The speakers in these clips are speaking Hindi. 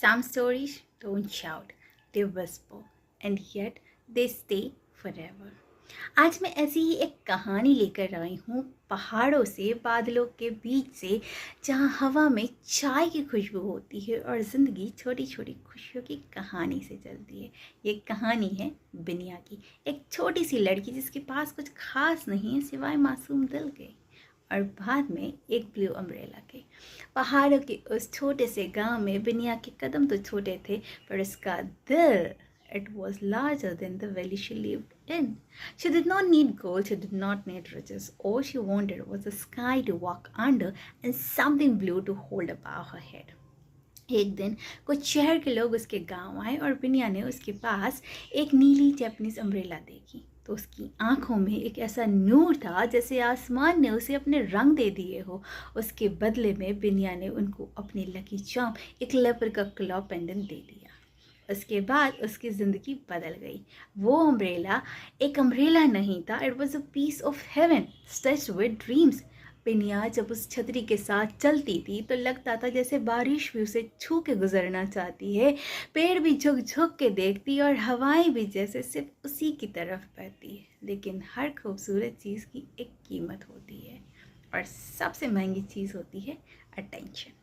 Some stories don't shout, they whisper, and yet they stay forever. आज मैं ऐसी ही एक कहानी लेकर आई हूँ पहाड़ों से, बादलों के बीच से, जहाँ हवा में चाय की खुशबू होती है और ज़िंदगी छोटी छोटी खुशियों की कहानी से चलती है। ये कहानी है बिनिया की, एक छोटी सी लड़की जिसके पास कुछ खास नहीं है सिवाय मासूम दिल के, और बाद में एक ब्लू अम्ब्रेला के। पहाड़ों के उस छोटे से गांव में बिनिया के कदम तो छोटे थे, पर उसका दिल, it was larger than the valley she lived in. She did not need gold, she did not need riches. All she wanted was a sky to walk under and something blue to hold above her head. एक दिन कुछ शहर के लोग उसके गांव आए और बिनिया ने उसके पास एक नीली जैपनीज अम्ब्रेला देखी तो उसकी आंखों में एक ऐसा नूर था जैसे आसमान ने उसे अपने रंग दे दिए हो। उसके बदले में बिनिया ने उनको अपनी लकी चार्म, एक लेपर का क्लॉ पेंडेंट दे दिया। उसके बाद उसकी ज़िंदगी बदल गई। वो अम्ब्रेला एक अम्ब्रेला नहीं था, it was a piece of heaven stretched with dreams. Biniya जब उस छतरी के साथ चलती थी तो लगता था जैसे बारिश भी उसे छू के गुजरना चाहती है, पेड़ भी झुक झुक के देखती और हवाएं भी जैसे सिर्फ उसी की तरफ बहती है। लेकिन हर खूबसूरत चीज़ की एक कीमत होती है और सबसे महंगी चीज़ होती है अटेंशन।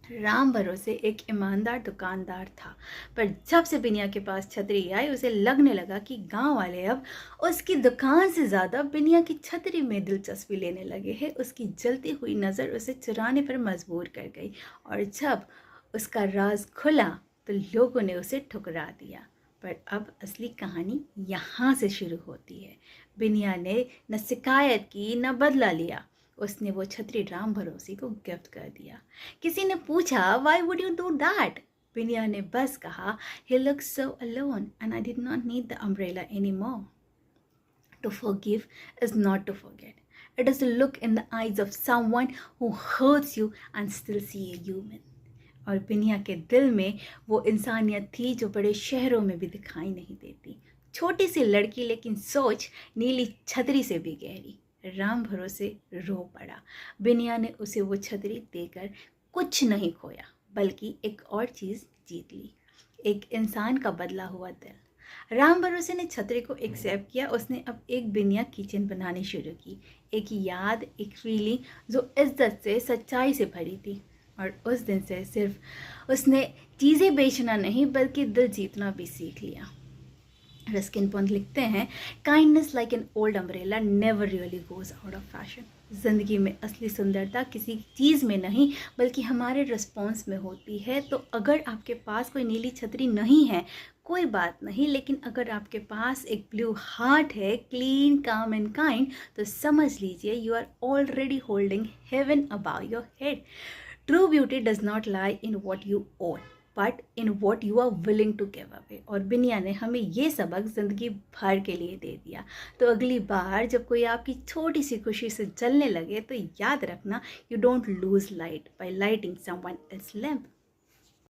राम भरोसे एक ईमानदार दुकानदार था, पर जब से बिनिया के पास छतरी आई उसे लगने लगा कि गांव वाले अब उसकी दुकान से ज़्यादा बिनिया की छतरी में दिलचस्पी लेने लगे हैं। उसकी जलती हुई नज़र उसे चुराने पर मजबूर कर गई और जब उसका राज खुला तो लोगों ने उसे ठुकरा दिया। पर अब असली कहानी यहाँ से शुरू होती है। बिनिया ने न शिकायत की न बदला लिया, उसने वो छतरी राम भरोसे को गिफ्ट कर दिया। किसी ने पूछा why would you do that? बिनिया ने बस कहा he looks so alone and I did not need the umbrella anymore. To forgive is not to forget. It is to look in the eyes of someone who hurts you and still see a human. और बिनिया के दिल में वो इंसानियत थी जो बड़े शहरों में भी दिखाई नहीं देती। छोटी सी लड़की लेकिन सोच नीली छतरी से भी गहरी। राम भरोसे रो पड़ा। बिनिया ने उसे वो छतरी देकर कुछ नहीं खोया, बल्कि एक और चीज़ जीत ली, एक इंसान का बदला हुआ दिल। राम भरोसे ने छतरी को एक्सेप्ट किया। उसने अब एक बिनिया किचन बनानी शुरू की, एक याद, एक फीलिंग जो इज्जत से, सच्चाई से भरी थी। और उस दिन से सिर्फ उसने चीज़ें बेचना नहीं बल्कि दिल जीतना भी सीख लिया। रस्किन पॉन्ट लिखते हैं, kindness like an old umbrella never really goes out of fashion. ज़िंदगी में असली सुंदरता किसी चीज़ में नहीं बल्कि हमारे रिस्पॉन्स में होती है। तो अगर आपके पास कोई नीली छतरी नहीं है कोई बात नहीं, लेकिन अगर आपके पास एक ब्लू हार्ट है, क्लीन, काम एंड काइंड, तो समझ लीजिए you are already holding heaven above your head. True beauty does not lie in what you own but in what you are willing to give away. और बिनिया ने हमें ये सबक ज़िंदगी भर के लिए दे दिया। तो अगली बार जब कोई आपकी छोटी सी खुशी से जलने लगे तो याद रखना, you don't lose light by lighting someone else lamp.